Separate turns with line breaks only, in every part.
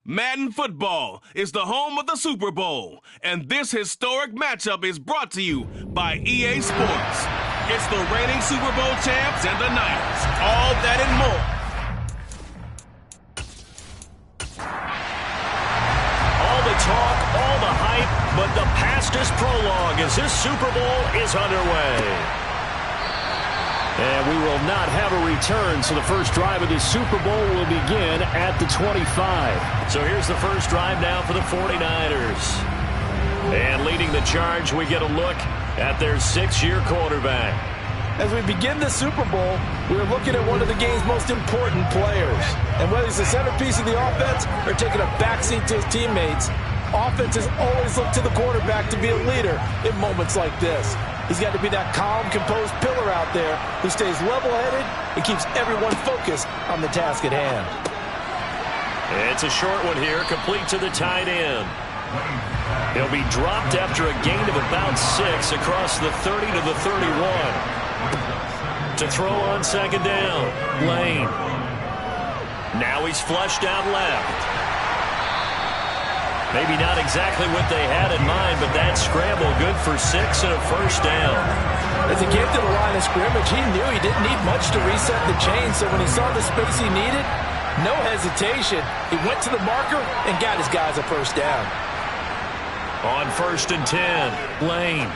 Madden Football is the home of the Super Bowl, and this historic matchup is brought to you by EA Sports. It's the reigning Super Bowl champs and the Niners. All that and more.
All the talk, all the hype, but the past is prologue as this Super Bowl is underway. And we will not have a return, so the first drive of this Super Bowl will begin at the 25. So here's the first drive now for the 49ers. And leading the charge, we get a look at their 6-year quarterback.
As we begin the Super Bowl, we're looking at one of the game's most important players. And whether he's the centerpiece of the offense or taking a backseat to his teammates, offenses always look to the quarterback to be a leader in moments like this. He's got to be that calm, composed pillar out there who stays level-headed and keeps everyone focused on the task at hand.
It's a short one here, complete to the tight end. He'll be dropped after a gain of about 6 across the 30 to the 31. To throw on second down, Lane. Now he's flushed out left. Maybe not exactly what they had in mind, but that scramble good for 6 and a first down.
As he came to the line of scrimmage, he knew he didn't need much to reset the chain, so when he saw the space he needed, no hesitation. He went to the marker and got his guys a first down.
On 1st and 10, Lane.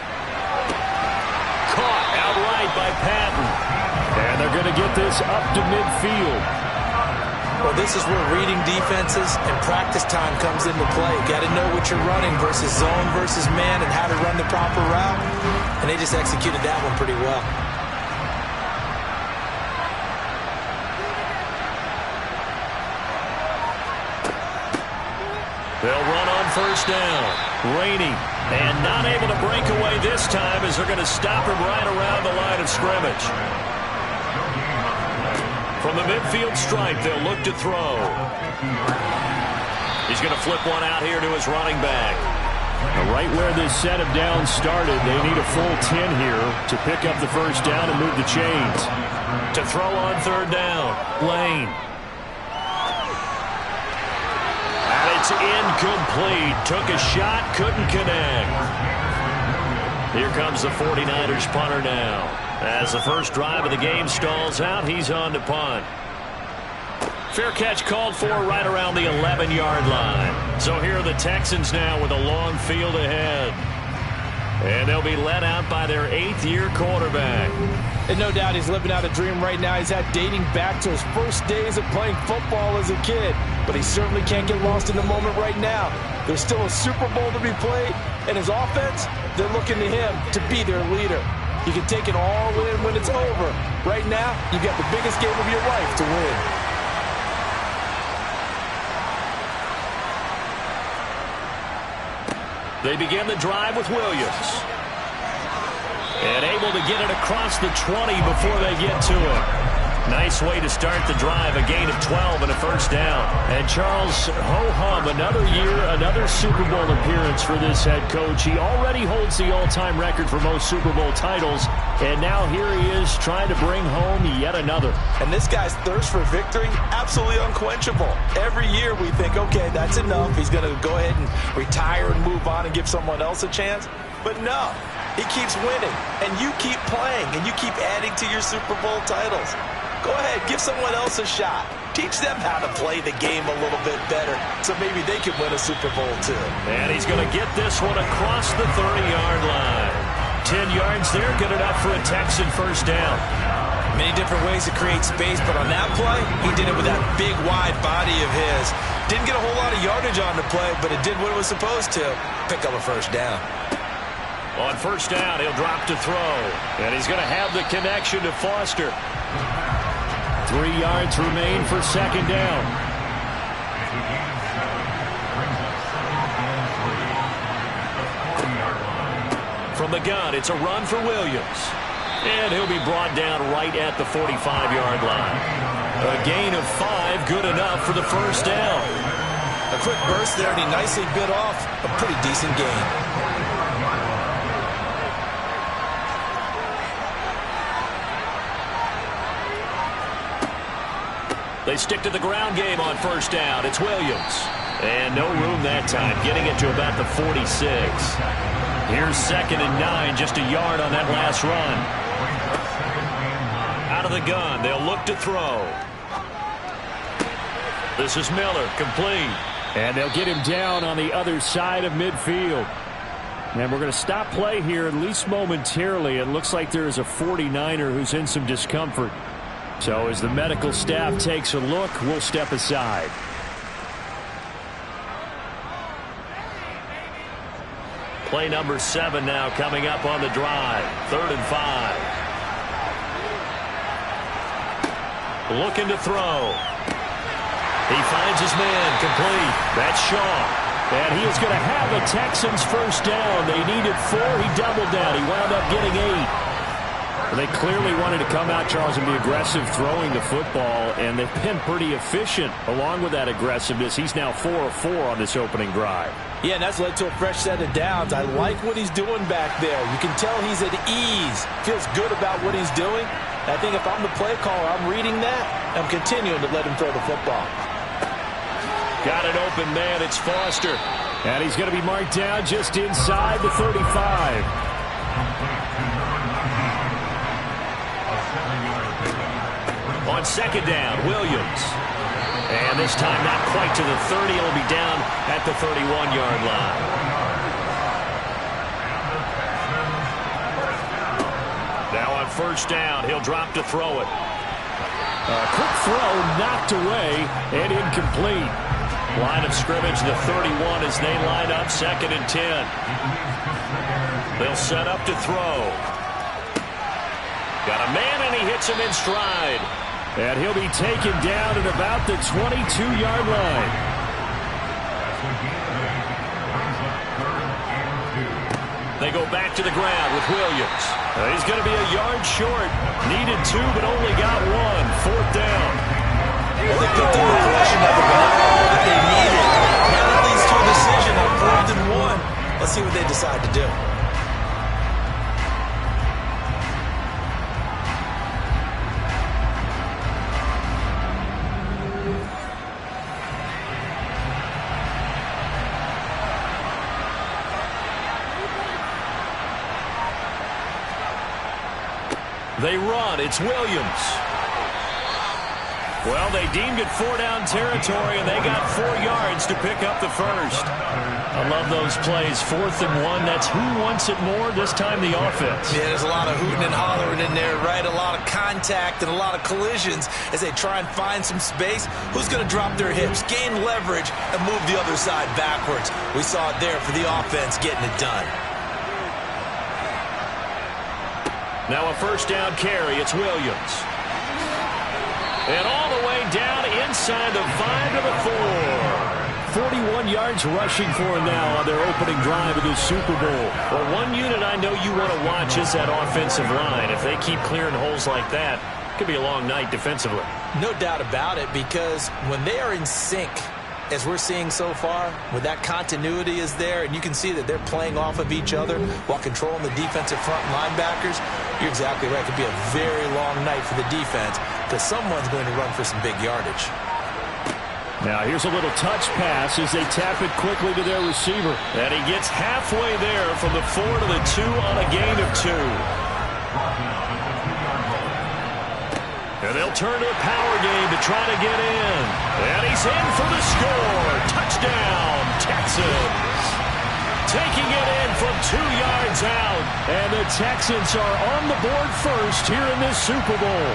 Caught outright by Patton. And they're going to get this up to midfield.
Well, this is where reading defenses and practice time comes into play. Got to know what you're running versus zone versus man and how to run the proper route. And they just executed that one pretty well.
They'll run on first down. Rainey. And not able to break away this time as they're going to stop him right around the line of scrimmage. From the midfield stripe, they'll look to throw. He's going to flip one out here to his running back.
Right where this set of downs started, they need a full 10 here to pick up the first down and move the chains.
To throw on third down, Lane. And it's incomplete. Took a shot, couldn't connect. Here comes the 49ers punter now. As the first drive of the game stalls out, he's on to punt. Fair catch called for right around the 11-yard line. So here are the Texans now with a long field ahead. And they'll be led out by their 8th-year quarterback.
And no doubt he's living out a dream right now. He's had dating back to his first days of playing football as a kid. But he certainly can't get lost in the moment right now. There's still a Super Bowl to be played. And his offense, they're looking to him to be their leader. You can take it all in when it's over. Right now, you've got the biggest game of your life to win.
They begin the drive with Williams. And able to get it across the 20 before they get to it. Nice way to start the drive, a gain of 12 and a first down. And Charles, ho-hum, another year, another Super Bowl appearance for this head coach. He already holds the all-time record for most Super Bowl titles, and now here he is trying to bring home yet another.
And this guy's thirst for victory, absolutely unquenchable. Every year we think, okay, that's enough. He's going to go ahead and retire and move on and give someone else a chance. But no, he keeps winning, and you keep playing, and you keep adding to your Super Bowl titles. Go ahead, give someone else a shot. Teach them how to play the game a little bit better so maybe they can win a Super Bowl too.
And he's going to get this one across the 30-yard line. 10 yards there, good enough for a Texan first down.
Many different ways to create space, but on that play, he did it with that big, wide body of his. Didn't get a whole lot of yardage on the play, but it did what it was supposed to. Pick up a first down.
On first down, he'll drop to throw. And he's going to have the connection to Foster.
3 yards remain for second down.
From the gun, it's a run for Williams. And he'll be brought down right at the 45-yard line. A gain of 5, good enough for the first down.
A quick burst there, and he nicely bit off a pretty decent gain.
They stick to the ground game on first down. It's Williams. And no room that time, getting it to about the 46. Here's 2nd and 9, just a yard on that last run. Out of the gun, they'll look to throw. This is Miller, complete.
And they'll get him down on the other side of midfield. And we're going to stop play here, at least momentarily. It looks like there is a 49er who's in some discomfort. So as the medical staff takes a look, we'll step aside.
Play number 7 now coming up on the drive. 3rd and 5. Looking to throw. He finds his man, complete. That's Shaw. And he is going to have the Texans first down. They needed 4. He doubled down. He wound up getting 8. They clearly wanted to come out, Charles, and be aggressive throwing the football, and they've been pretty efficient along with that aggressiveness. He's now 4 of 4 on this opening drive.
Yeah, and that's led to a fresh set of downs. I like what he's doing back there. You can tell he's at ease. Feels good about what he's doing. And I think if I'm the play caller, I'm reading that. I'm continuing to let him throw the football.
Got an open man. It's Foster.
And he's going to be marked down just inside the 35.
On 2nd down, Williams. And this time not quite to the 30. It'll be down at the 31-yard line. Now on 1st down, he'll drop to throw it.
Quick throw knocked away and incomplete.
Line of scrimmage, the 31 as they line up 2nd and 10. They'll set up to throw. Got a man and he hits him in stride.
And he'll be taken down at about the 22-yard line.
They go back to the ground with Williams. He's going to be a yard short. Needed 2, but only got 1. 4th down.
Well, they picked up the possession of the ball that they needed. Now it leads to a decision on 4th and 1. Let's see what they decide to do.
They run. It's Williams. Well, they deemed it 4-down territory, and they got 4 yards to pick up the first. I love those plays. 4th and 1. That's who wants it more, this time the offense.
Yeah, there's a lot of hooting and hollering in there, right? A lot of contact and a lot of collisions as they try and find some space. Who's going to drop their hips, gain leverage, and move the other side backwards? We saw it there for the offense getting it done.
Now a 1st down carry. It's Williams. And all the way down inside the 5 to the 4.
41 yards rushing for him now on their opening drive of this Super Bowl.
Well, one unit I know you want to watch is that offensive line. If they keep clearing holes like that, it could be a long night defensively.
No doubt about it, because when they are in sync, as we're seeing so far, when that continuity is there, and you can see that they're playing off of each other while controlling the defensive front linebackers, you're exactly right. It could be a very long night for the defense because someone's going to run for some big yardage.
Now here's a little touch pass as they tap it quickly to their receiver.
And he gets halfway there from the 4 to the 2 on a gain of 2. And they'll turn to the power game to try to get in. And he's in for the score. Touchdown, Texans. Taking it in from 2 yards out.
And the Texans are on the board first here in this Super Bowl.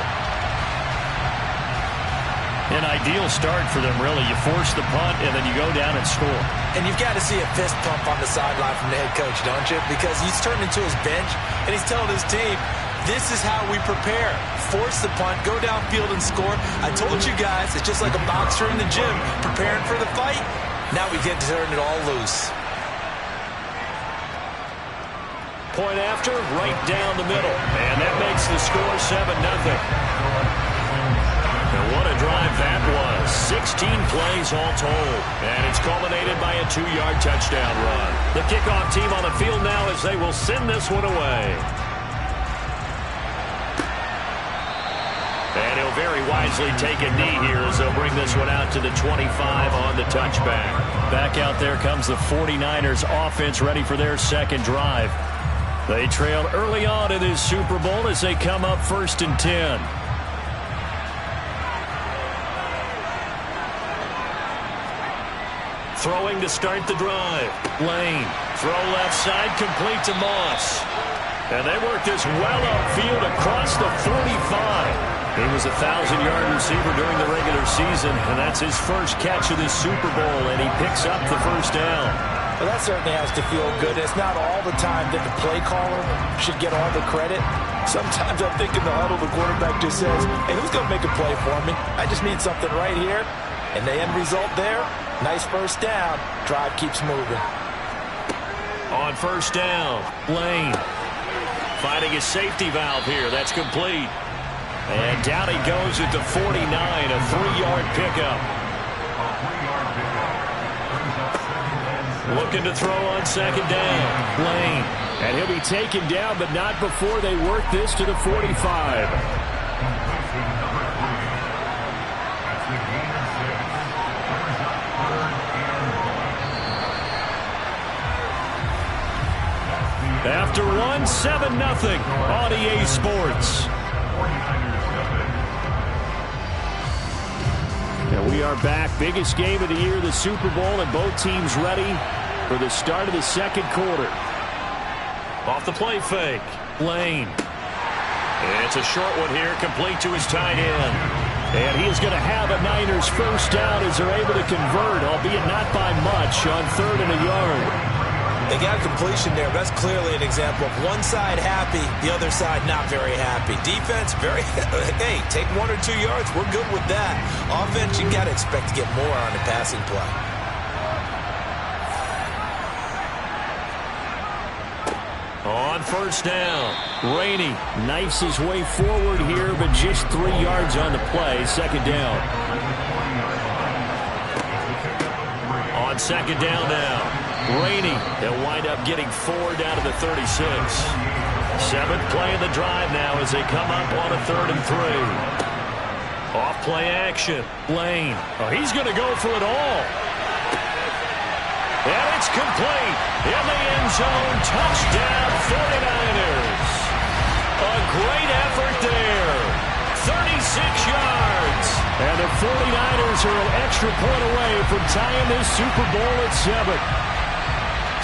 An ideal start for them, really. You force the punt, and then you go down and score.
And you've got to see a fist pump on the sideline from the head coach, don't you? Because he's turned into his bench, and he's telling his team, this is how we prepare. Force the punt, go downfield and score. I told you guys, it's just like a boxer in the gym preparing for the fight. Now we get to turn it all loose.
Point after, right down the middle. And that makes the score 7-0. And what a drive that was. 16 plays all told. And it's culminated by a 2-yard touchdown run. The kickoff team on the field now as they will send this one away. And he'll very wisely take a knee here as they'll bring this one out to the 25 on the touchback.
Back out there comes the 49ers offense ready for their second drive. They trailed early on in this Super Bowl as they come up 1st and 10.
Throwing to start the drive. Lane. Throw left side, complete to Moss. And they work this well upfield across the 45. He was a 1,000-yard receiver during the regular season, and that's his first catch of this Super Bowl, and he picks up the first down.
Well, that certainly has to feel good. It's not all the time that the play caller should get all the credit. Sometimes I think in the huddle, the quarterback just says, hey, who's going to make a play for me? I just need something right here. And the end result there, nice first down. Drive keeps moving.
On first down, Lane. Finding a safety valve here. That's complete. And down he goes at the 49, a 3-yard pickup. Looking to throw on second down.
Lane. And he'll be taken down, but not before they work this to the 45. After one, 7-0 on EA Sports. And we are back. Biggest game of the year, the Super Bowl, and both teams ready for the start of the second quarter.
Off the play fake. Lane. It's a short one here, complete to his tight end.
And he is going to have a Niners first down as they're able to convert, albeit not by much, on 3rd and a yard.
They got a completion there. That's clearly an example of one side happy, the other side not very happy. Defense, very, hey, take 1 or 2 yards. We're good with that. Offense, you got to expect to get more on the passing play.
On first down,
Rainey knifes his way forward here, but just 3 yards on the play. Second down.
On second down now. Rainey, they'll wind up getting 4 down to the 36. 7th play of the drive now as they come up on a 3rd and 3. Off play action. Lane.
Oh, he's going to go for it all.
And it's complete. In the end zone. Touchdown 49ers. A great effort there. 36 yards.
And the 49ers are an extra point away from tying this Super Bowl at 7.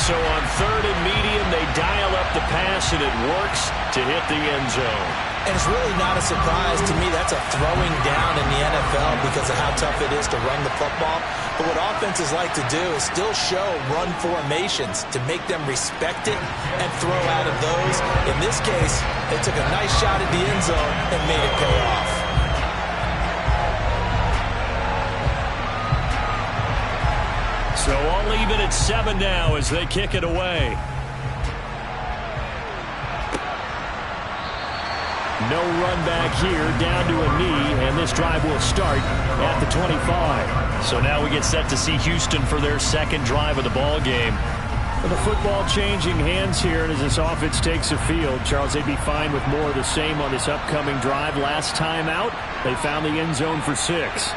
So on 3rd and medium, they dial up the pass, and it works to hit the end zone.
And it's really not a surprise to me. That's a throwing down in the NFL because of how tough it is to run the football. But what offenses like to do is still show run formations to make them respect it and throw out of those. In this case, they took a nice shot at the end zone and made it pay off.
So I'll leave it at 7 now as they kick it away. No run back here, down to a knee, and this drive will start at the 25.
So now we get set to see Houston for their second drive of the ball game.
The football changing hands here, and as this offense takes the field, Charles, they'd be fine with more of the same on this upcoming drive. Last time out, they found the end zone for 6.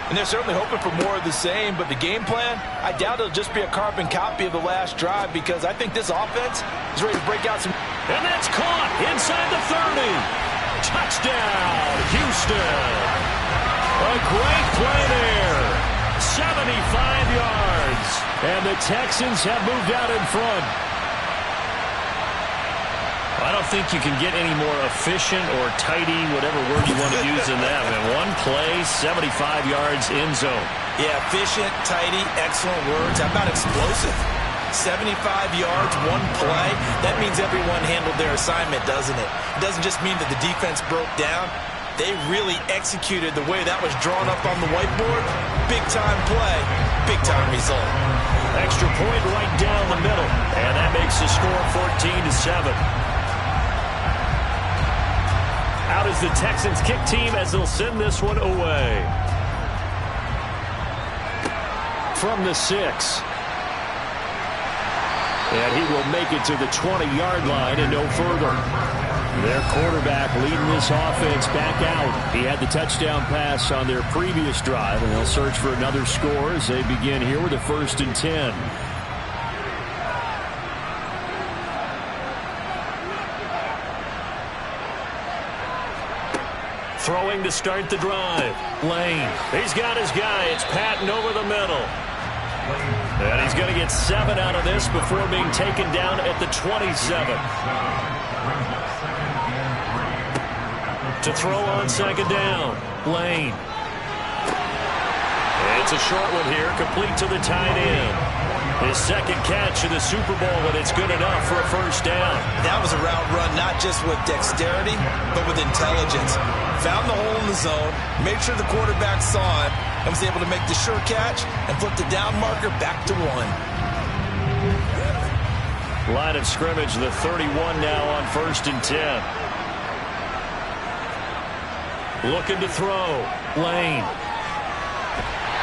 And they're certainly hoping for more of the same, but the game plan, I doubt it'll just be a carbon copy of the last drive because I think this offense is ready to break out some.
And that's caught inside the 30. Touchdown, Houston. A great play there. 75 yards.
And the Texans have moved out in front.
I don't think you can get any more efficient or tidy, whatever word you want to use in that. Man, one play, 75 yards, end zone.
Yeah, efficient, tidy, excellent words. How about explosive? 75 yards, one play. That means everyone handled their assignment, doesn't it? It doesn't just mean that the defense broke down. They really executed the way that was drawn up on the whiteboard. Big-time play, big-time result.
Extra point right down the middle. And that makes the score 14-7. Out is the Texans kick team as they'll send this one away.
From the 6. And he will make it to the 20-yard line and no further. Their quarterback leading this offense back out. He had the touchdown pass on their previous drive, and they'll search for another score as they begin here with a 1st and 10.
Throwing to start the drive. Lane. He's got his guy. It's Patton over the middle. And he's going to get 7 out of this before being taken down at the 27. To throw on 2nd down. Lane. It's a short one here, complete to the tight end. His 2nd catch in the Super Bowl, and it's good enough for a 1st down.
That was a route run, not just with dexterity, but with intelligence. Found the hole in the zone, made sure the quarterback saw it, and was able to make the sure catch and flip the down marker back to 1.
Line of scrimmage, the 31 now on 1st and 10. Looking to throw. Lane.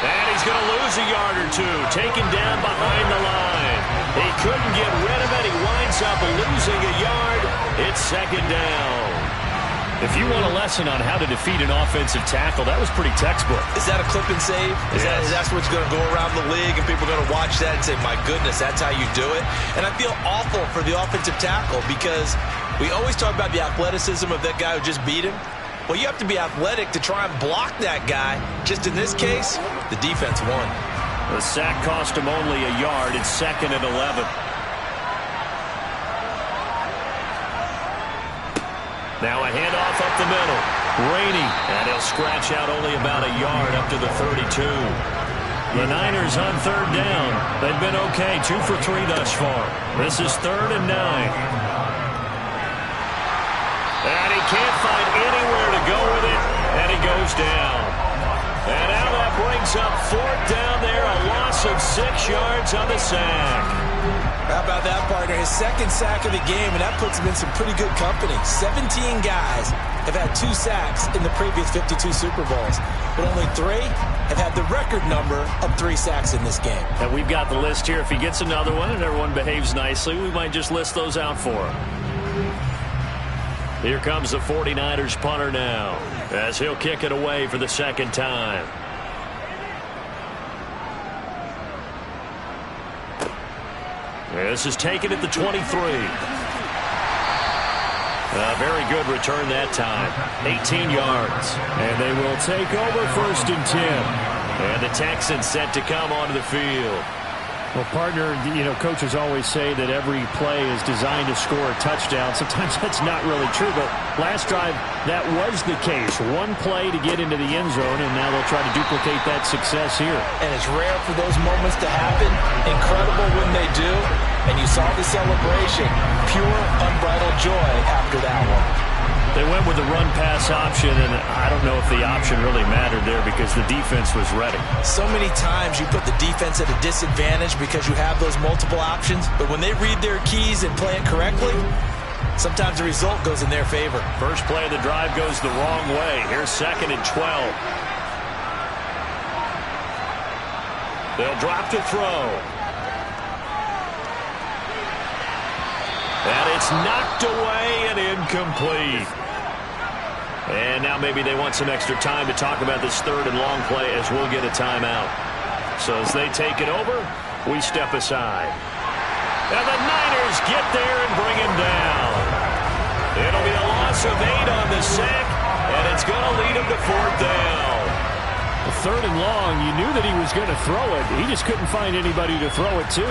And he's going to lose a yard or 2. Taken down behind the line. He couldn't get rid of it. He winds up losing a yard. It's 2nd down.
If you want a lesson on how to defeat an offensive tackle, that was pretty textbook.
Is that a clip and save? Is that what's going to go around the league and people are going to watch that and say, my goodness, that's how you do it? And I feel awful for the offensive tackle because we always talk about the athleticism of that guy who just beat him. Well, you have to be athletic to try and block that guy. Just in this case, the defense won.
The sack cost him only a yard. It's 2nd and 11. Now a handoff up the middle. Rainey. And he'll scratch out only about a yard up to the 32. The Niners on 3rd down. They've been okay. 2 for 3 thus far. This is 3rd and 9. And he can't find anywhere to go with it. And he goes down. And now that brings up 4th down there. A loss of 6 yards on the sack.
How about that, partner? His 2nd sack of the game, and that puts him in some pretty good company. 17 guys have had 2 sacks in the previous 52 Super Bowls, but only 3 have had the record number of 3 sacks in this game.
And we've got the list here. If he gets another one and everyone behaves nicely, we might just list those out for him. Here comes the 49ers punter now, as he'll kick it away for the 2nd time. This is taken at the 23. A very good return that time. 18 yards.
And they will take over 1st and 10.
And the Texans set to come onto the field.
Well, partner, you know, coaches always say that every play is designed to score a touchdown. Sometimes that's not really true, but last drive, that was the case. 1 play to get into the end zone, and now they'll try to duplicate that success here.
And it's rare for those moments to happen. Incredible when they do. And you saw the celebration. Pure, unbridled joy after that one.
They went with the run-pass option, and I don't know if the option really mattered there because the defense was ready.
So many times you put the defense at a disadvantage because you have those multiple options, but when they read their keys and play it correctly, sometimes the result goes in their favor.
First play of the drive goes the wrong way. Here's 2nd and 12. They'll drop to throw. And it's knocked away and incomplete. And now maybe they want some extra time to talk about this 3rd and long play as we'll get a timeout. So as they take it over, we step aside. And the Niners get there and bring him down. It'll be a loss of 8 on the sack, and it's going to lead him to 4th down.
3rd and long, you knew that he was going to throw it. He just couldn't find anybody to throw it to.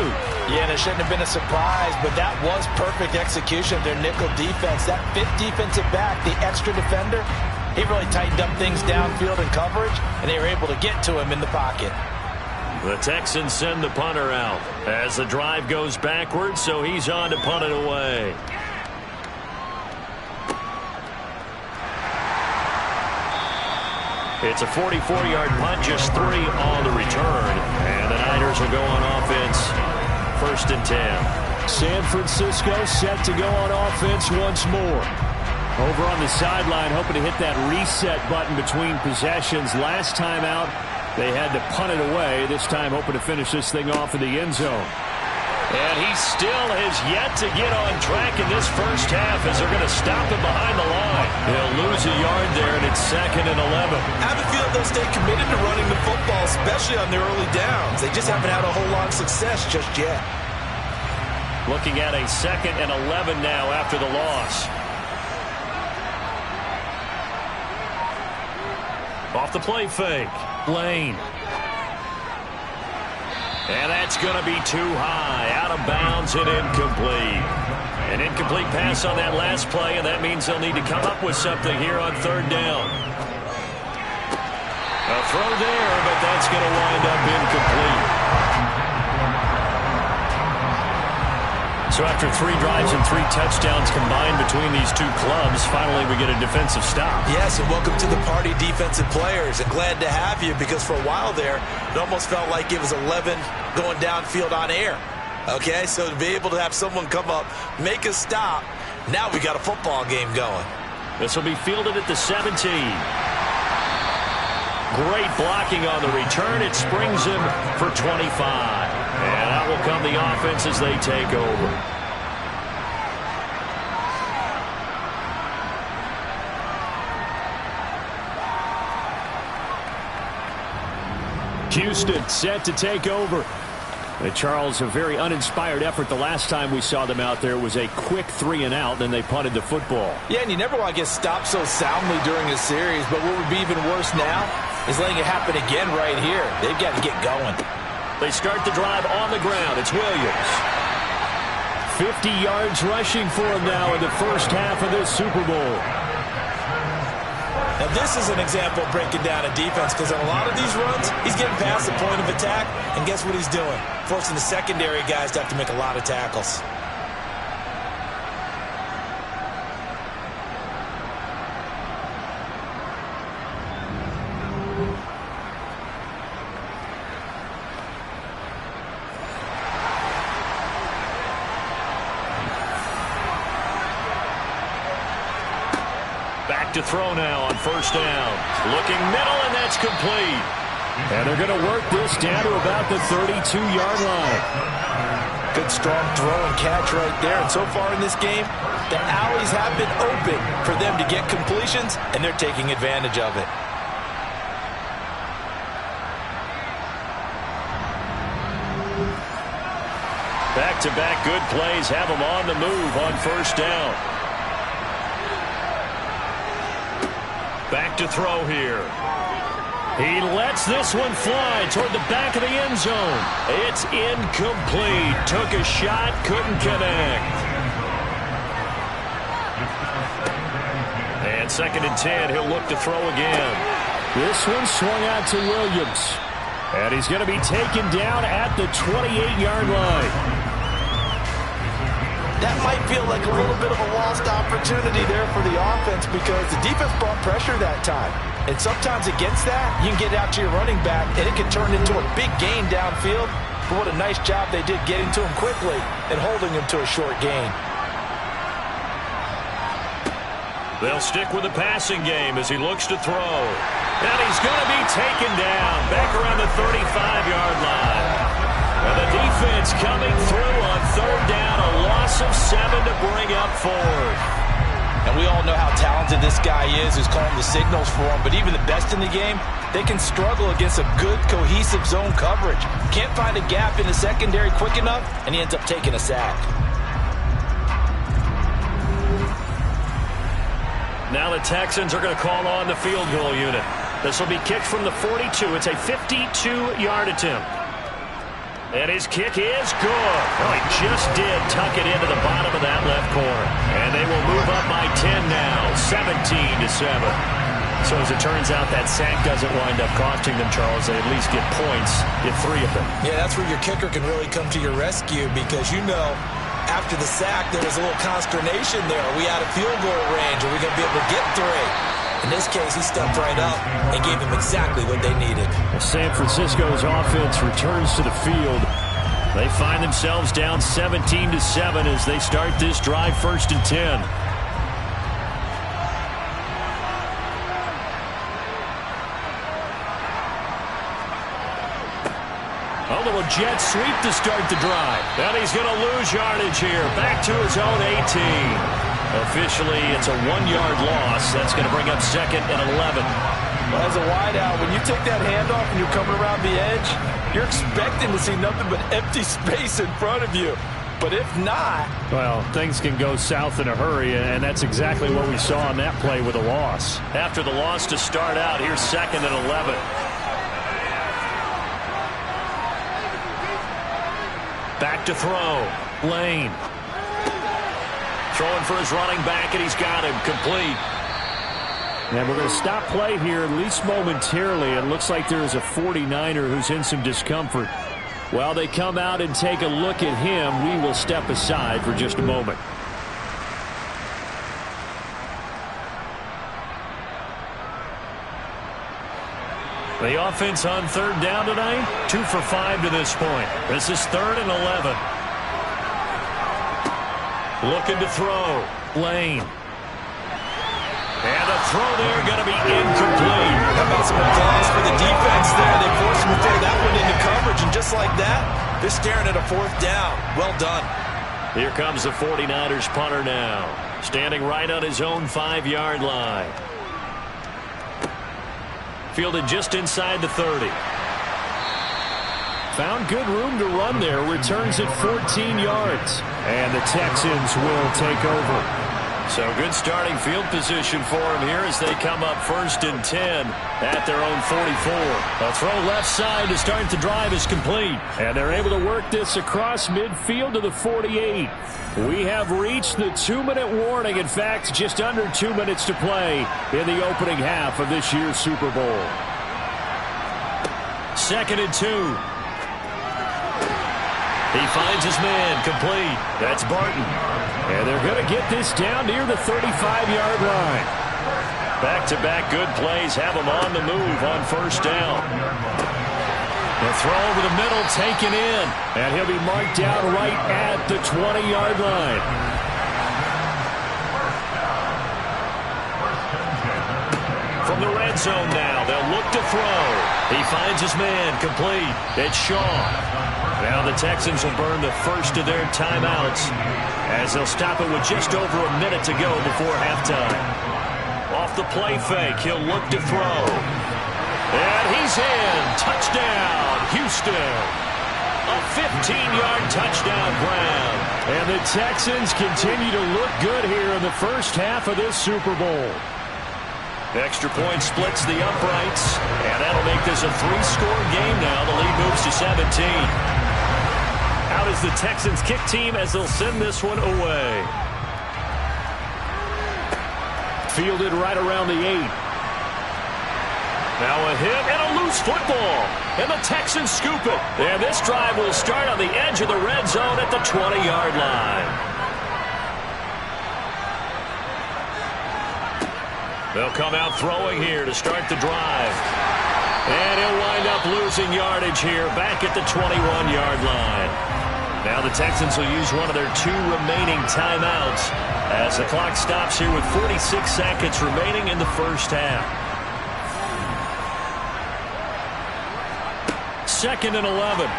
Yeah, and it shouldn't have been a surprise, but that was perfect execution of their nickel defense. That 5th defensive back, the extra defender, he really tightened up things downfield in coverage, and they were able to get to him in the pocket.
The Texans send the punter out as the drive goes backwards, so he's on to punt it away. It's a 44-yard punt, just 3 on the return. And the Niners will go on offense, 1st and 10.
San Francisco set to go on offense once more. Over on the sideline, hoping to hit that reset button between possessions. Last time out, they had to punt it away. This time, hoping to finish this thing off in the end zone.
And he still has yet to get on track in this first half as they're going to stop him behind the line. He'll lose a yard there, and it's 2nd and 11.
I have a feeling they'll stay committed to running the football, especially on their early downs. They just haven't had a whole lot of success just yet.
Looking at a 2nd and 11 now after the loss. Off the play fake. Lane. And that's going to be too high. Out of bounds and incomplete. An incomplete pass on that last play, and that means they'll need to come up with something here on 3rd down. A throw there, but that's going to wind up incomplete. So after 3 drives and 3 touchdowns combined between these two clubs, finally we get a defensive stop.
Yes, and welcome to the party, defensive players. And glad to have you, because for a while there, it almost felt like it was 11 going downfield on air. Okay, so to be able to have someone come up, make a stop, now we got a football game going.
This will be fielded at the 17. Great blocking on the return. It springs him for 25. And out will come the offense as they take over.
Houston set to take over. Charles, a very uninspired effort the last time we saw them out there. Was a quick 3 and out, then they punted the football.
Yeah, and you never want to get stopped so soundly during a series, but what would be even worse now is letting it happen again right here. They've got to get going.
They start the drive on the ground. It's Williams.
50 yards rushing for him now in the first half of this Super Bowl.
Now this is an example of breaking down a defense, because on a lot of these runs, he's getting past the point of attack, and guess what he's doing? Forcing the secondary guys to have to make a lot of tackles.
To throw now on 1st down. Looking middle, and that's complete.
And they're going to work this down to about the 32-yard line.
Good strong throw and catch right there. And so far in this game, the alleys have been open for them to get completions, and they're taking advantage of it.
Back-to-back good plays have them on the move on 1st down. Back to throw here. He lets this one fly toward the back of the end zone. It's incomplete. Took a shot, couldn't connect. And 2nd and 10, he'll look to throw again.
This one swung out to Williams. And he's going to be taken down at the 28-yard line.
That might feel like a little bit of a lost opportunity there for the offense, because the defense brought pressure that time. And sometimes against that, you can get out to your running back, and it can turn into a big gain downfield. But what a nice job they did getting to him quickly and holding him to a short gain.
They'll stick with the passing game as he looks to throw. And he's going to be taken down back around the 35-yard line. And the defense coming through on 3rd down, a loss of 7 to bring up 4th.
And we all know how talented this guy is who's calling the signals for him, but even the best in the game, they can struggle against a good, cohesive zone coverage. Can't find a gap in the secondary quick enough, and he ends up taking a sack.
Now the Texans are going to call on the field goal unit. This will be kicked from the 42. It's a 52-yard attempt. And his kick is good. Well, he just did tuck it into the bottom of that left corner. And they will move up by 10 now, 17-7. So as it turns out, that sack doesn't wind up costing them, Charles. They at least get points, get 3 of them.
Yeah, that's where your kicker can really come to your rescue, because you know after the sack there was a little consternation there. Are we out of field goal range? Are we going to be able to get 3? In this case, he stepped right up and gave them exactly what they needed.
San Francisco's offense returns to the field. They find themselves down 17-7 as they start this drive, 1st and 10.
A little jet sweep to start the drive. And he's going to lose yardage here. Back to his own 18. Officially, it's a 1-yard loss. That's going to bring up 2nd and 11.
Well, as a wideout, when you take that handoff and you're coming around the edge, you're expecting to see nothing but empty space in front of you. But if not...
Well, things can go south in a hurry, and that's exactly what we saw on that play with a loss.
After the loss to start out, here's 2nd and 11. Back to throw. Lane. Throwing for his running back, and he's got him complete.
And we're going to stop play here, at least momentarily. It looks like there is a 49er who's in some discomfort. While they come out and take a look at him, we will step aside for just a moment.
The offense on 3rd down tonight, 2 for 5 to this point. This is 3rd and 11. Looking to throw. Lane. And the throw there going to be incomplete.
How about some applause for the defense there? They forced him to throw that one into coverage, and just like that, they're staring at a 4th down. Well done.
Here comes the 49ers punter now. Standing right on his own 5-yard line. Fielded just inside the 30.
Found good room to run there. Returns at 14 yards. And the Texans will take over.
So good starting field position for him here as they come up 1st and 10 at their own 44.
A throw left side to start the drive is complete. And they're able to work this across midfield to the 48. We have reached the 2-minute warning. In fact, just under 2 minutes to play in the opening half of this year's Super Bowl.
2nd and 2. He finds his man complete. That's Barton.
And they're going to get this down near the 35-yard line.
Back-to-back good plays have him on the move on 1st down.
The throw over the middle taken in. And he'll be marked down right at the 20-yard line.
From the red zone now, they'll look to throw. He finds his man complete. It's Shaw. Now the Texans will burn the first of their timeouts as they'll stop it with just over a minute to go before halftime. Off the play fake, he'll look to throw. And he's in. Touchdown, Houston. A 15-yard touchdown grab.
And the Texans continue to look good here in the first half of this Super Bowl.
Extra point splits the uprights, and that'll make this a 3-score game now. The lead moves to 17. Out is the Texans kick team as they'll send this one away.
Fielded right around the 8.
Now a hit and a loose football. And the Texans scoop it. And this drive will start on the edge of the red zone at the 20-yard line. They'll come out throwing here to start the drive. And he'll wind up losing yardage here back at the 21-yard line. Now the Texans will use one of their 2 remaining timeouts as the clock stops here with 46 seconds remaining in the first half. 2nd and 11.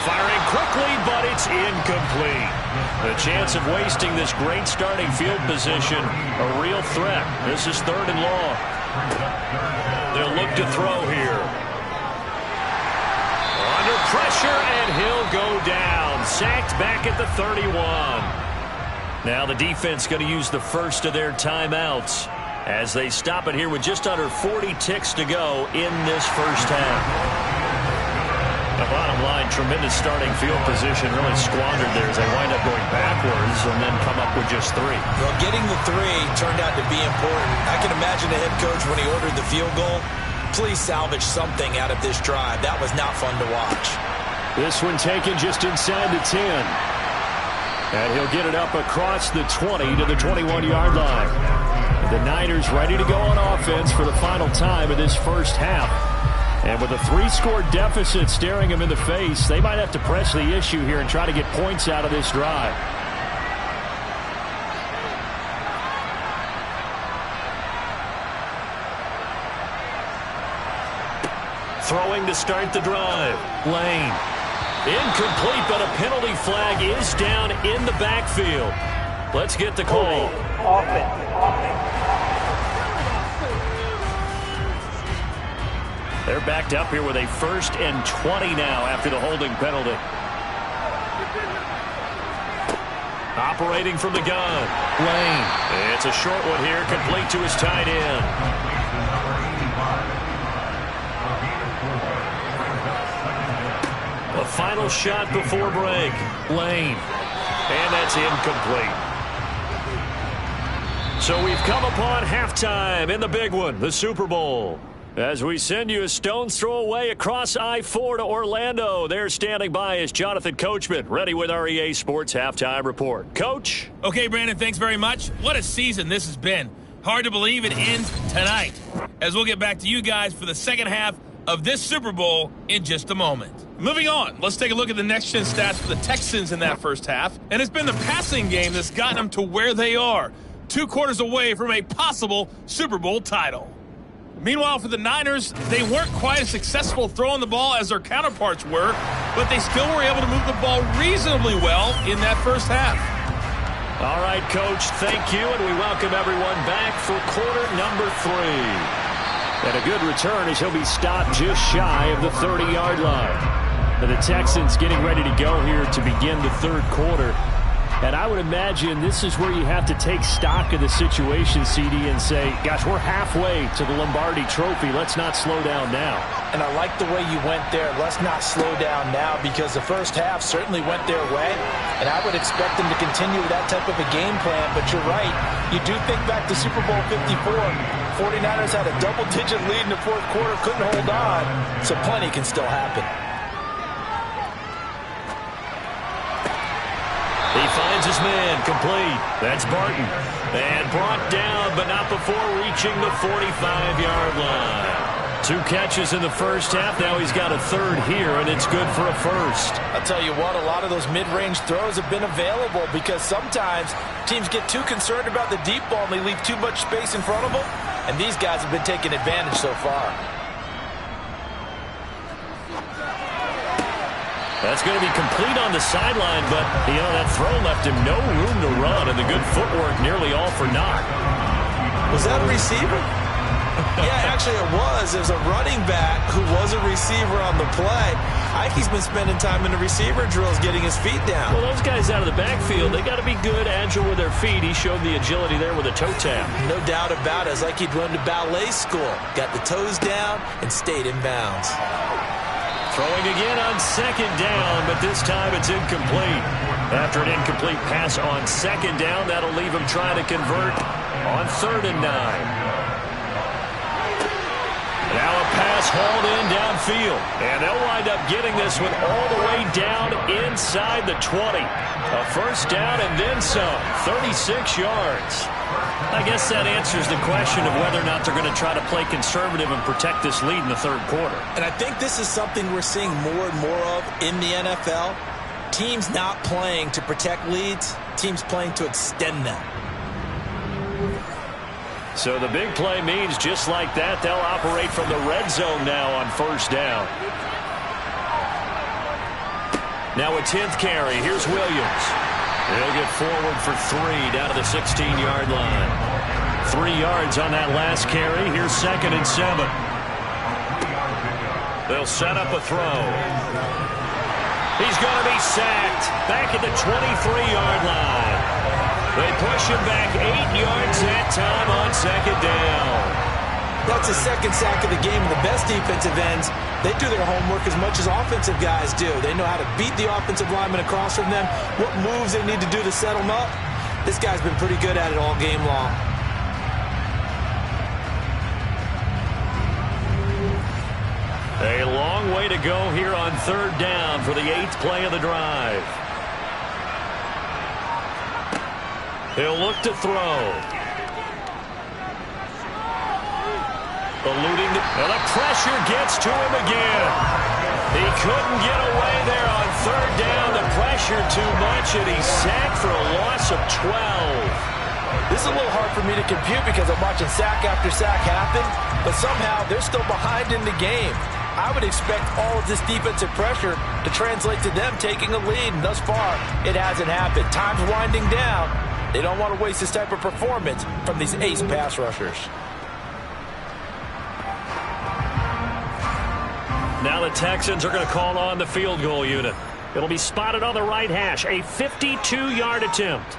Firing quickly, but it's incomplete. The chance of wasting this great starting field position, a real threat. This is 3rd and long. They'll look to throw here. Under pressure, and he'll go down. Sacked back at the 31. Now the defense going to use the first of their timeouts as they stop it here with just under 40 ticks to go in this first half. The bottom line, tremendous starting field position, really squandered there as they wind up going backwards and then come up with just 3.
Well, getting the 3 turned out to be important. I can imagine the head coach when he ordered the field goal. Please salvage something out of this drive. That was not fun to watch.
This one taken just inside the 10. And he'll get it up across the 20 to the 21-yard line. The Niners ready to go on offense for the final time of this first half. And with a 3-score deficit staring them in the face, they might have to press the issue here and try to get points out of this drive.
Throwing to start the drive. Lane. Incomplete, but a penalty flag is down in the backfield. Let's get the call. They're backed up here with a 1st and 20 now after the holding penalty. Operating from the gun. Lane. It's a short one here, complete to his tight end. A final shot before break. Lane. And that's incomplete. So we've come upon halftime in the big one, the Super Bowl. As we send you a stone's throw away across I-4 to Orlando. There standing by is Jonathan Coachman, ready with our EA Sports Halftime Report. Coach?
Okay, Brandon, thanks very much. What a season this has been. Hard to believe it ends tonight, as we'll get back to you guys for the second half of this Super Bowl in just a moment. Moving on, let's take a look at the next-gen stats for the Texans in that first half. And it's been the passing game that's gotten them to where they are, 2 quarters away from a possible Super Bowl title. Meanwhile, for the Niners, they weren't quite as successful throwing the ball as their counterparts were, but they still were able to move the ball reasonably well in that first half.
All right, Coach, thank you, and we welcome everyone back for quarter number 3.
And a good return as he'll be stopped just shy of the 30-yard line. And the Texans getting ready to go here to begin the third quarter. And I would imagine this is where you have to take stock of the situation, CD, and say, gosh, we're halfway to the Lombardi Trophy. Let's not slow down now.
And I like the way you went there. Let's not slow down now, because the first half certainly went their way. And I would expect them to continue that type of a game plan. But you're right. You do think back to Super Bowl 54. 49ers had a double-digit lead in the fourth quarter, couldn't hold on. So plenty can still happen.
He finds his man, complete. That's Barton. And brought down, but not before reaching the 45-yard line. 2 catches in the first half. Now he's got a third here, and it's good for a first.
I'll tell you what, a lot of those mid-range throws have been available, because sometimes teams get too concerned about the deep ball and they leave too much space in front of them. And these guys have been taking advantage so far.
That's going to be complete on the sideline, but, you know, that throw left him no room to run, and the good footwork nearly all for naught.
Was that a receiver? Yeah, actually it was. There's a running back who was a receiver on the play. Ike's been spending time in the receiver drills getting his feet down.
Well, those guys out of the backfield, they got to be good, agile with their feet. He showed the agility there with a toe tap.
No doubt about it. It's like he'd run to ballet school. Got the toes down and stayed in bounds.
Throwing again on second down, but this time it's incomplete. After an incomplete pass on second down, that'll leave him trying to convert on 3rd and 9. Now a pass hauled in downfield, and they'll wind up getting this one all the way down inside the 20. A first down and then some, 36 yards. I guess that answers the question of whether or not they're going to try to play conservative and protect this lead in the third quarter.
And I think this is something we're seeing more and more of in the NFL. Teams not playing to protect leads, teams playing to extend them.
So the big play means just like that, they'll operate from the red zone now on first down. Now a 10th carry. Here's Williams. He'll get forward for 3 down to the 16-yard line. 3 yards on that last carry. Here's 2nd and 7. They'll set up a throw. He's going to be sacked back at the 23-yard line. They push him back 8 yards that time on 2nd down.
That's the 2nd sack of the game, and the best defensive ends, they do their homework as much as offensive guys do. They know how to beat the offensive lineman across from them, what moves they need to do to set them up. This guy's been pretty good at it all game long.
A long way to go here on 3rd down for the 8th play of the drive. He'll look to throw. Eluding, and the pressure gets to him again. He couldn't get away there on 3rd down. The pressure too much, and he's sacked for a loss of 12.
This is a little hard for me to compute because I'm watching sack after sack happen, but somehow they're still behind in the game. I would expect all of this defensive pressure to translate to them taking a lead. And thus far, it hasn't happened. Time's winding down. They don't want to waste this type of performance from these ace pass rushers.
Now the Texans are going to call on the field goal unit. It'll be spotted on the right hash. A 52-yard attempt.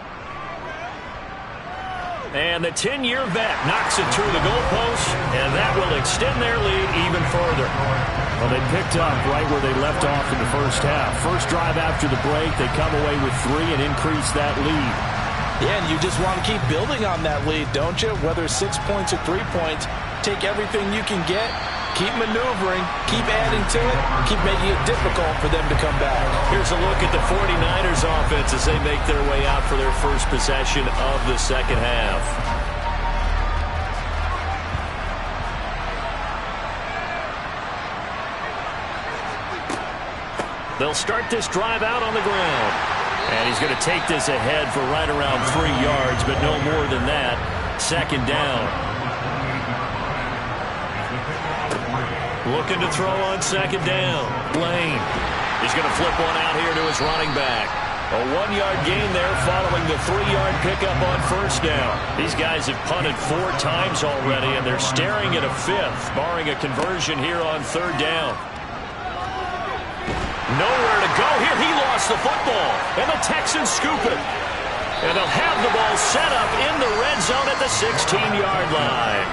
And the 10-year vet knocks it through the goalpost, and that will extend their lead even further.
Well, they picked up right where they left off in the first half. First drive after the break, they come away with 3 and increase that lead.
Yeah, and you just want to keep building on that lead, don't you? Whether 6 points or 3 points, take everything you can get, keep maneuvering, keep adding to it, keep making it difficult for them to come back.
Here's a look at the 49ers offense as they make their way out for their first possession of the second half. They'll start this drive out on the ground. And he's going to take this ahead for right around 3 yards, but no more than that. Second down. Looking to throw on second down. Lane. He's going to flip one out here to his running back. A 1-yard gain there following the 3-yard pickup on first down. These guys have punted 4 times already, and they're staring at a 5th, barring a conversion here on third down. Nowhere to go here. He lost the football, and the Texans scoop it. And they'll have the ball set up in the red zone at the 16-yard line.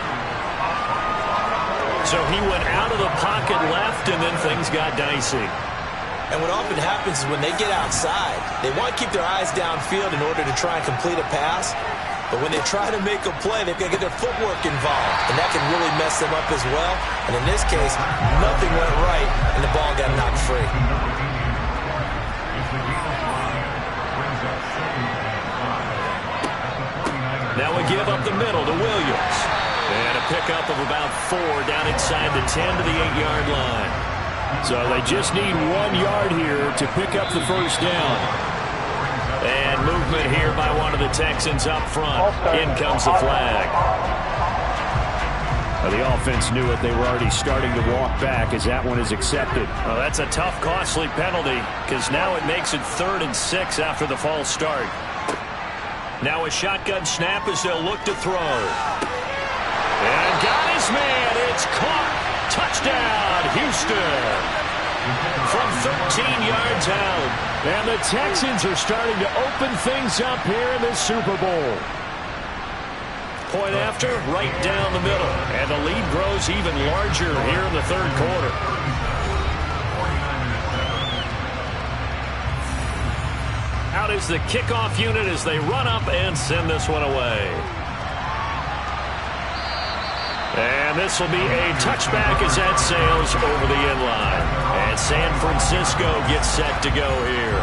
So he went out of the pocket left, and then things got dicey.
And what often happens is when they get outside, they want to keep their eyes downfield in order to try and complete a pass. But when they try to make a play, they've got to get their footwork involved, and that can really mess them up as well. And in this case, nothing went right, and the ball got knocked free.
Now we give up the middle to Williams. And a pickup of about 4 down inside the 10 to the 8-yard line.
So they just need 1 yard here to pick up the first down.
And movement here by one of the Texans up front. In comes the flag.
Well, the offense knew it. They were already starting to walk back as that one is accepted.
Well, that's a tough, costly penalty because now it makes it 3rd and 6 after the false start. Now a shotgun snap as they'll look to throw. And got his man. It's caught. Touchdown, Houston. From 13 yards out.
And the Texans are starting to open things up here in this Super Bowl.
Point after, right down the middle. And the lead grows even larger here in the third quarter. Out is the kickoff unit as they run up and send this one away. And this will be a touchback as that sails over the end line. And San Francisco gets set to go here.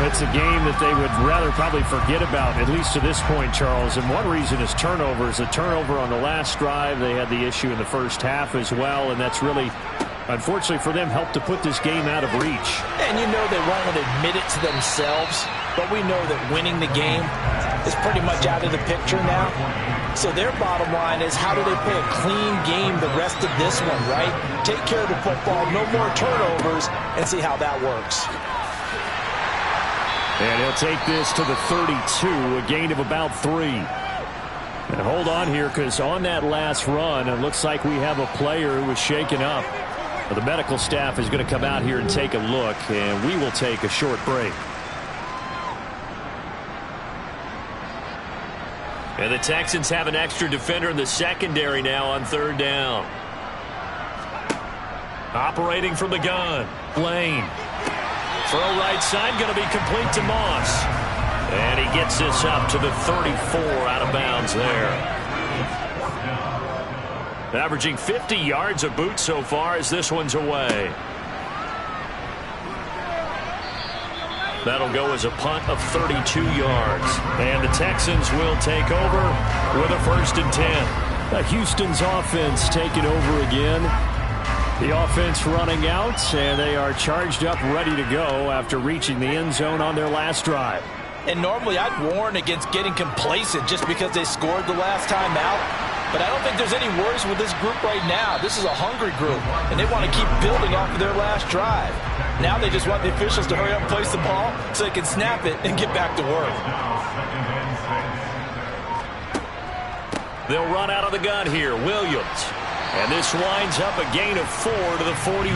It's a game that they would rather probably forget about, at least to this point, Charles. And one reason is turnovers. A turnover on the last drive. They had the issue in the first half as well, and that's really, unfortunately for them, helped to put this game out of reach.
And you know they won't admit it to themselves, but we know that winning the game is pretty much out of the picture now. So their bottom line is, how do they play a clean game the rest of this one, right? Take care of the football, no more turnovers, and see how that works.
And he'll take this to the 32, a gain of about 3. And hold on here, because on that last run, it looks like we have a player who was shaken up. Well, the medical staff is going to come out here and take a look, and we will take a short break.
And the Texans have an extra defender in the secondary now on third down. Operating from the gun, Lane. Throw right side, going to be complete to Moss. And he gets this up to the 34 out of bounds there. Averaging 50 yards a boot so far as this one's away. That'll go as a punt of 32 yards. And the Texans will take over with a 1st and 10.
Houston's offense taking over again. The offense running out, and they are charged up, ready to go after reaching the end zone on their last drive.
And normally I'd warn against getting complacent just because they scored the last time out. But I don't think there's any worries with this group right now. This is a hungry group, and they want to keep building off of their last drive. Now they just want the officials to hurry up and place the ball so they can snap it and get back to work.
They'll run out of the gun here. Williams. And this winds up a gain of 4 to the 41.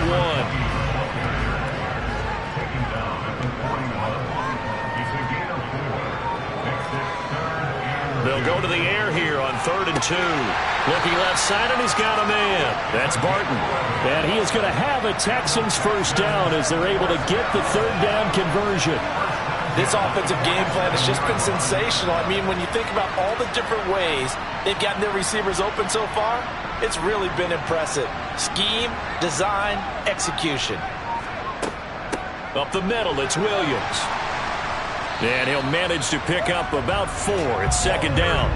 They'll go to the air here on 3rd and 2. Looking left side, and he's got a man. That's Barton.
And he is going to have a Texans first down as they're able to get the 3rd down conversion.
This offensive game plan has just been sensational. I mean, when you think about all the different ways they've gotten their receivers open so far, it's really been impressive. Scheme, design, execution.
Up the middle, it's Williams. And he'll manage to pick up about 4. It's 2nd down.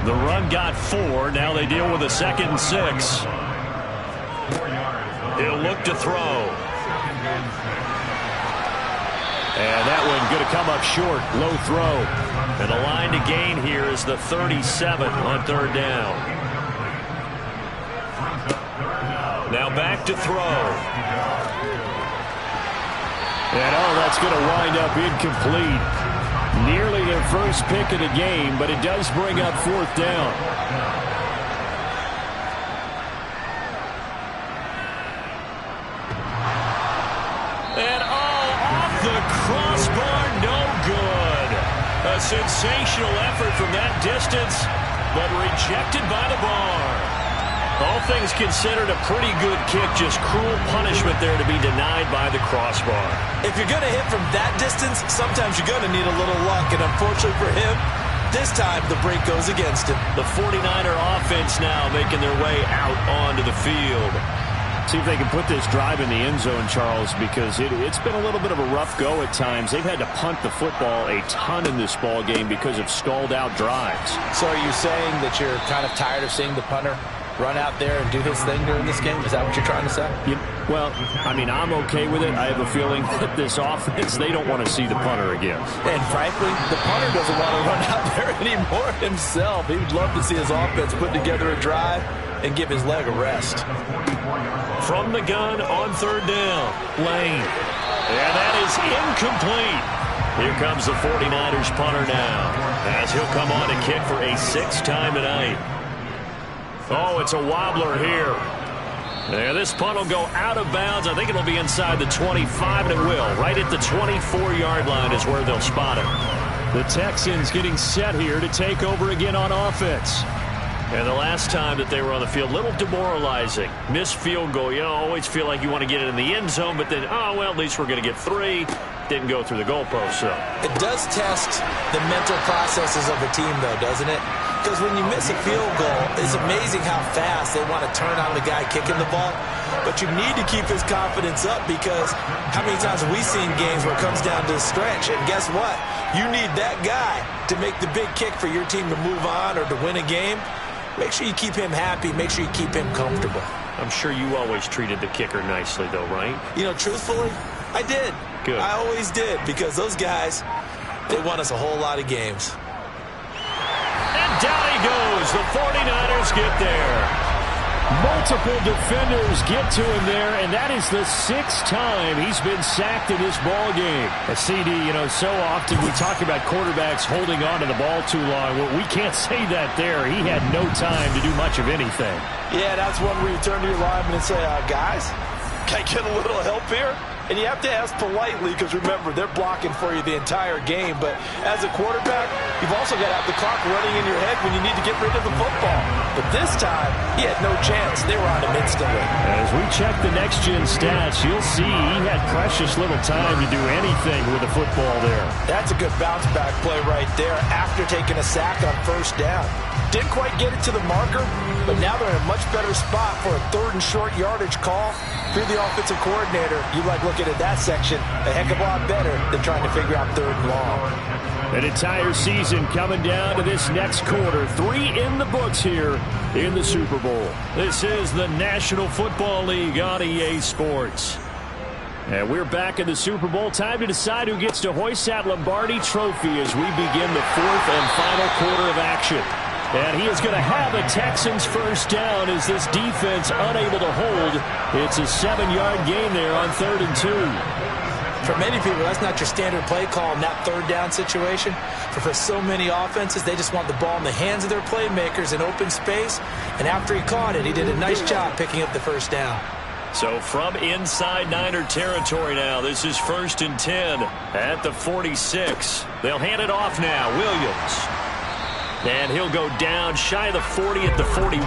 The run got 4. Now they deal with a 2nd and 6. He'll look to throw.
And that one going to come up short. Low throw.
And the line to gain here is the 37 on 3rd down. Now back to throw.
And that's going to wind up incomplete. Nearly their first pick of the game, but it does bring up 4th down.
And off the crossbar, no good. A sensational effort from that distance, but rejected by the bar. All things considered, a pretty good kick. Just cruel punishment there to be denied by the crossbar.
If you're going to hit from that distance, sometimes you're going to need a little luck. And unfortunately for him, this time the break goes against him.
The 49er offense now making their way out onto the field.
See if they can put this drive in the end zone, Charles, because it's been a little bit of a rough go at times. They've had to punt the football a ton in this ball game because of stalled-out drives.
So are you saying that you're kind of tired of seeing the punter run out there and do his thing during this game? Is that what you're trying to say?
Well, I mean, I'm okay with it. I have a feeling that this offense, they don't want to see the punter again.
And frankly, the punter doesn't want to run out there anymore himself. He would love to see his offense put together a drive and give his leg a rest.
From the gun on 3rd down, Lane. And that is incomplete. Here comes the 49ers punter now, as he'll come on to kick for a 6th time tonight. Oh, it's a wobbler here. Yeah, this punt will go out of bounds. I think it'll be inside the 25, and it will. Right at the 24-yard line is where they'll spot it.
The Texans getting set here to take over again on offense.
And the last time that they were on the field, little demoralizing. Missed field goal. You always feel like you want to get it in the end zone, but then, oh, well, at least we're going to get 3. Didn't go through the goalpost, so.
It does test the mental processes of a team, though, doesn't it? Because when you miss a field goal, it's amazing how fast they want to turn on the guy kicking the ball. But you need to keep his confidence up, because how many times have we seen games where it comes down to a stretch? And guess what? You need that guy to make the big kick for your team to move on or to win a game. Make sure you keep him happy. Make sure you keep him comfortable.
I'm sure you always treated the kicker nicely, though, right?
You know, truthfully, I did.
Good.
I always did, because those guys, they won us a whole lot of games.
And down he goes. The 49ers get there.
Multiple defenders get to him there, and that is the 6th time he's been sacked in this ball game. A CD, so often we talk about quarterbacks holding on to the ball too long. Well, we can't say that there. He had no time to do much of anything.
Yeah, that's one where you turn to your lineman and say, guys, can I get a little help here? And you have to ask politely, because remember, they're blocking for you the entire game. But as a quarterback, you've also got to have the clock running in your head when you need to get rid of the football. But this time, he had no chance. They were on him instantly.
As we check the next-gen stats, you'll see he had precious little time to do anything with the football there.
That's a good bounce-back play right there after taking a sack on 1st down. Didn't quite get it to the marker, but now they're in a much better spot for a 3rd and short yardage call. If you're the offensive coordinator, you like looking at that section a heck of a lot better than trying to figure out 3rd and long.
An entire season coming down to this next quarter. 3 in the books here in the Super Bowl.
This is the National Football League on EA Sports.
And we're back in the Super Bowl. Time to decide who gets to hoist that Lombardi Trophy as we begin the 4th and final quarter of action. And he is going to have a Texans first down as this defense unable to hold. It's a 7-yard gain there on 3rd and 2.
For many people, that's not your standard play call in that 3rd down situation. For so many offenses, they just want the ball in the hands of their playmakers in open space. And after he caught it, he did a nice job picking up the first down.
So from inside Niner territory now, this is 1st and 10 at the 46. They'll hand it off now. Williams. And he'll go down shy of the 40 at the 41.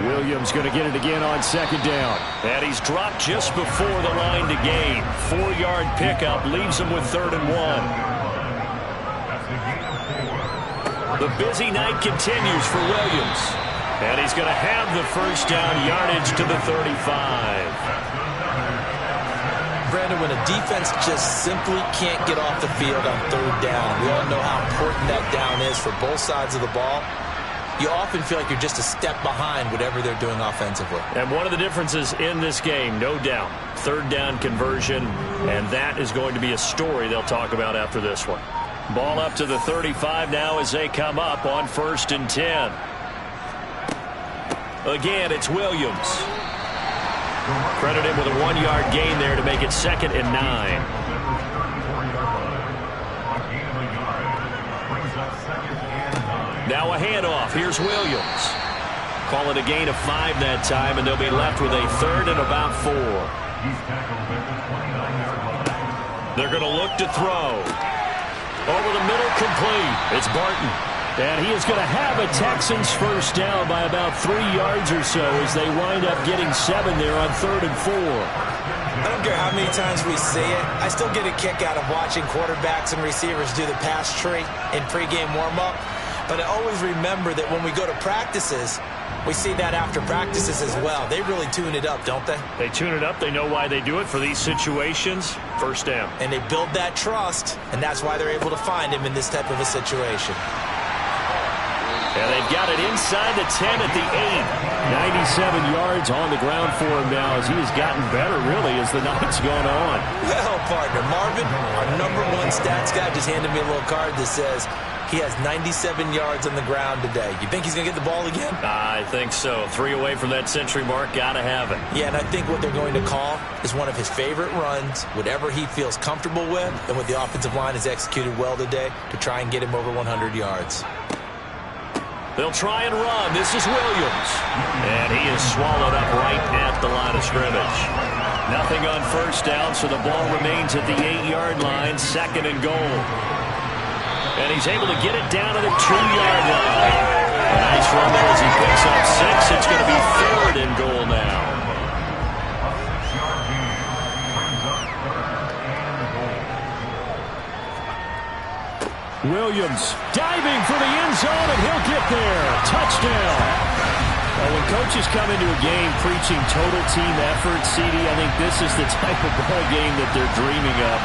Williams going to get it again on 2nd down.
And he's dropped just before the line to gain. 4-yard pickup leaves him with 3rd and 1. The busy night continues for Williams. And he's going to have the first down yardage to the 35.
Brandon, when a defense just simply can't get off the field on 3rd down, we all know how important that down is for both sides of the ball. You often feel like you're just a step behind whatever they're doing offensively.
And one of the differences in this game, no doubt, 3rd down conversion, and that is going to be a story they'll talk about after this one. Ball up to the 35 now as they come up on 1st and 10. Again, it's Williams. Credit him with a 1-yard gain there to make it 2nd and 9. Now a handoff. Here's Williams. Call it a gain of 5 that time, and they'll be left with a 3rd and about 4. They're going to look to throw. Over the middle, complete. It's Barton.
And he is going to have a Texans first down by about 3 yards or so as they wind up getting 7 there on 3rd and 4.
I don't care how many times we see it. I still get a kick out of watching quarterbacks and receivers do the pass tree in pregame warm-up. But I always remember that when we go to practices, we see that after practices as well. They really tune it up, don't they?
They tune it up. They know why they do it for these situations. First down.
And they build that trust, and that's why they're able to find him in this type of a situation.
And they've got it inside the 10 at the 8.
97 yards on the ground for him now as he has gotten better, really, as the night's gone on.
Well, partner, Marvin, our #1 stats guy, just handed me a little card that says he has 97 yards on the ground today. You think he's going to get the ball again?
I think so. 3 away from that century mark. Got to have it.
Yeah, and I think what they're going to call is one of his favorite runs, whatever he feels comfortable with, and what the offensive line has executed well today to try and get him over 100 yards.
They'll try and run. This is Williams. And he is swallowed up right at the line of scrimmage. Nothing on first down, so the ball remains at the 8-yard line, 2nd and goal. And he's able to get it down to the 2-yard line. Nice run there as he picks up 6. It's going to be 3rd and goal now.
Williams diving for the end zone, and he'll get there. Touchdown. Well, when coaches come into a game preaching total team effort, CD, I think this is the type of ball game that they're dreaming of.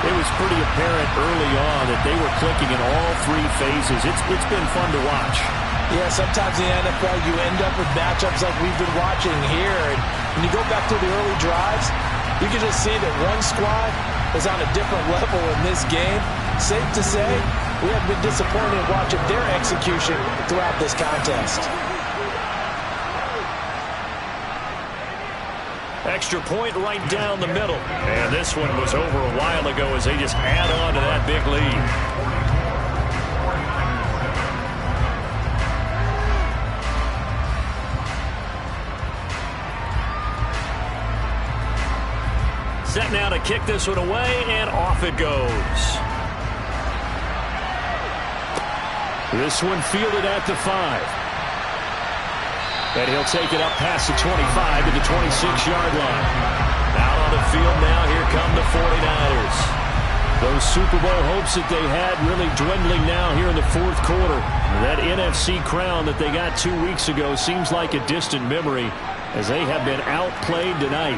It was pretty apparent early on that they were clicking in all 3 phases. It's been fun to watch.
Yeah, sometimes in the NFL you end up with matchups like we've been watching here. And when you go back to the early drives, you can just see that one squad is on a different level in this game. Safe to say, we have been disappointed in watching their execution throughout this contest.
Extra point right down the middle. And this one was over a while ago as they just add on to that big lead. Set now to kick this one away, and off it goes.
This one fielded at the 5. And he'll take it up past the 25 to the 26-yard line.
Out on the field now, here come the 49ers.
Those Super Bowl hopes that they had really dwindling now here in the 4th quarter. That NFC crown that they got 2 weeks ago seems like a distant memory as they have been outplayed tonight.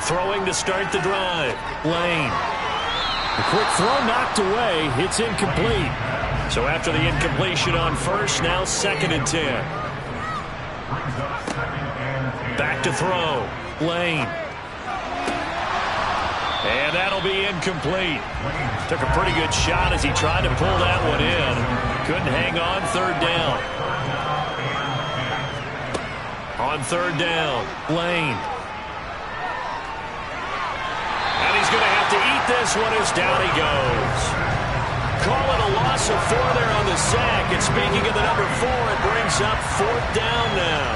Throwing to start the drive. Lane.
A quick throw knocked away. It's incomplete.
So after the incompletion on first, now 2nd and 10. Back to throw. Lane. And that'll be incomplete. Took a pretty good shot as he tried to pull that one in. Couldn't hang on. Third down. On third down, Lane. And he's going to have to eat this one as down he goes. Call it a loss of 4 there on the sack. And speaking of the number 4, it brings up fourth down now.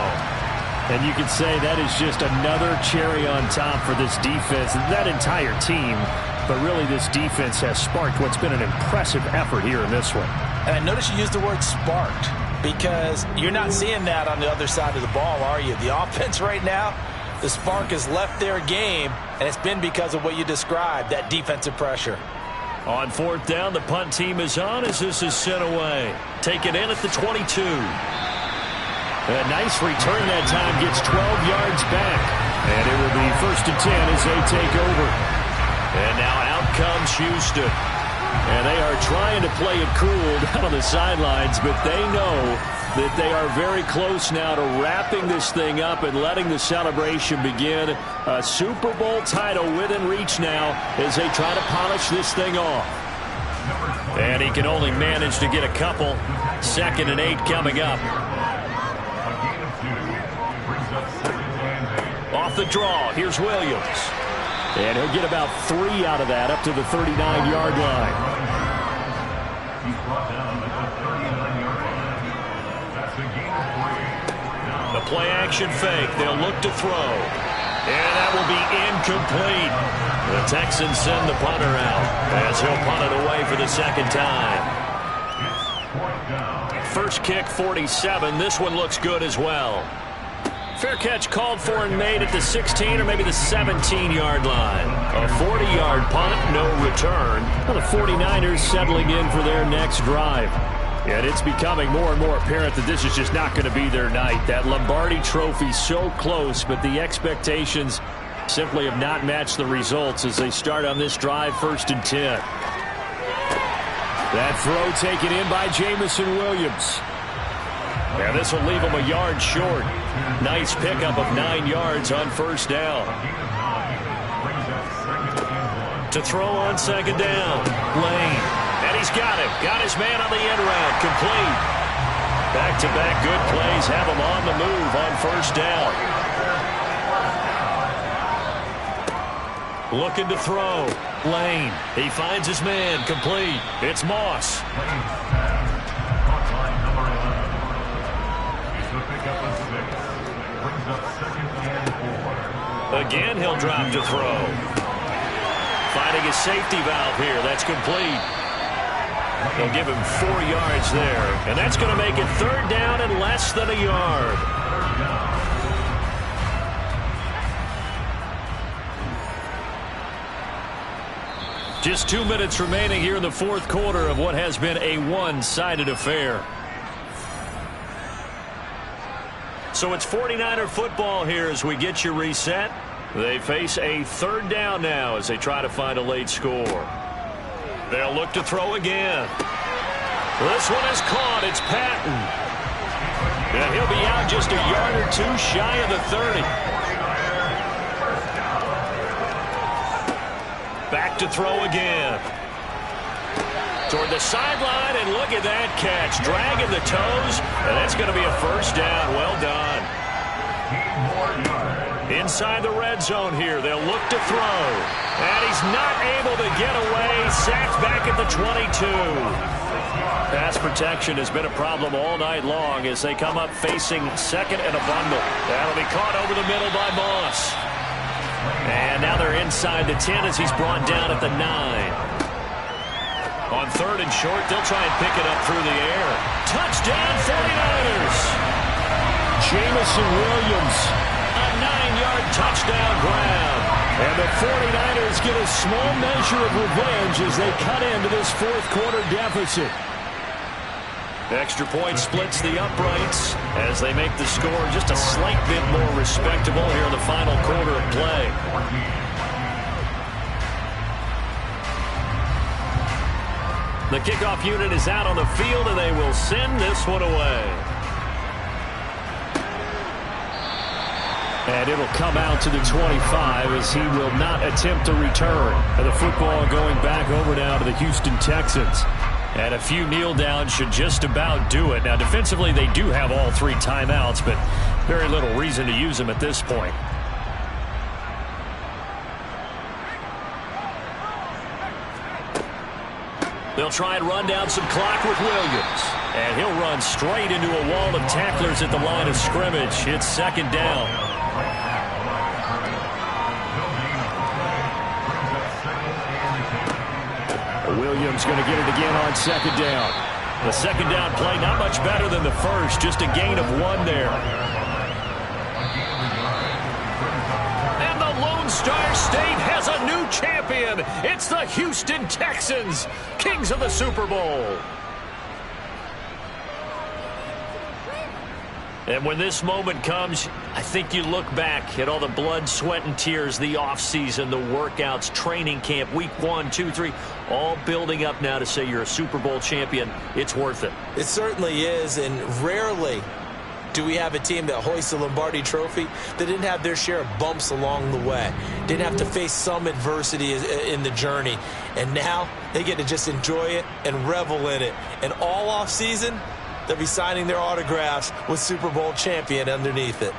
And you can say that is just another cherry on top for this defense, that entire team. But really, this defense has sparked what's been an impressive effort here in this one.
And I notice you used the word sparked, because you're not seeing that on the other side of the ball, are you? The offense right now, the spark has left their game, and it's been because of what you described, that defensive pressure.
On fourth down, the punt team is on as this is sent away. Taken in at the 22.
A nice return that time, gets 12 yards back. And it will be 1st and 10 as they take over.
And now out comes Houston.
And they are trying to play it cool down on the sidelines, but they know that they are very close now to wrapping this thing up and letting the celebration begin. A Super Bowl title within reach now as they try to polish this thing off.
And he can only manage to get a couple. 2nd and 8 coming up. Off the draw, here's Williams.
And he'll get about 3 out of that, up to the 39-yard line.
The play-action fake. They'll look to throw. And that will be incomplete. The Texans send the punter out as he'll punt it away for the 2nd time. First kick, 47. This one looks good as well. Fair catch called for and made at the 16 or maybe the 17-yard line. A 40-yard punt, no return.
Well, the 49ers settling in for their next drive. And it's becoming more and more apparent that this is just not going to be their night. That Lombardi trophy so close, but the expectations simply have not matched the results as they start on this drive, 1st and 10. That throw taken in by Jamison Williams.
And this will leave him a yard short. Nice pickup of 9 yards on 1st down. To throw on 2nd down, Lane. And he's got him. Got his man on the end route. Complete. Back-to-back good plays have him on the move on 1st down. Looking to throw. Lane. He finds his man. Complete. It's Moss. Again, he'll drop to throw. Finding a safety valve here. That's complete. They'll give him 4 yards there. And that's going to make it 3rd down and less than a yard. Just 2 minutes remaining here in the 4th quarter of what has been a one-sided affair. So it's 49er football here as we get you reset. They face a 3rd down now as they try to find a late score. They'll look to throw again. This one is caught. It's Patton. And he'll be out just a yard or 2 shy of the 30. Back to throw again. Toward the sideline, and look at that catch. Dragging the toes, and that's going to be a 1st down. Well done. Inside the red zone here, they'll look to throw. And he's not able to get away. Sacked back at the 22. Pass protection has been a problem all night long as they come up facing 2nd and a bundle. That'll be caught over the middle by Moss. And now they're inside the 10 as he's brought down at the 9. On 3rd and short, they'll try and pick it up through the air. Touchdown, 49ers!
Jamison Williams.
A 9-yard touchdown grab.
And the 49ers get a small measure of revenge as they cut into this 4th quarter deficit.
Extra point splits the uprights as they make the score just a slight bit more respectable here in the final quarter of play. The kickoff unit is out on the field, and they will send this one away.
And it'll come out to the 25 as he will not attempt to return. And the football going back over now to the Houston Texans. And a few kneel downs should just about do it. Now, defensively, they do have all 3 timeouts, but very little reason to use them at this point. They'll try and run down some clock with Williams. And he'll run straight into a wall of tacklers at the line of scrimmage. It's second down. Williams going to get it again on second down. The second down play not much better than the first, just a gain of 1 there. And the Lone Star State has a new champion. It's the Houston Texans, kings of the Super Bowl. And when this moment comes, I think you look back at all the blood, sweat, and tears, the offseason, the workouts, training camp, week 1, 2, 3, all building up now to say you're a Super Bowl champion. It's worth it.
It certainly is, and rarely do we have a team that hoists the Lombardi Trophy that didn't have their share of bumps along the way, didn't have to face some adversity in the journey, and now they get to just enjoy it and revel in it. And all offseason, they'll be signing their autographs with Super Bowl champion underneath it.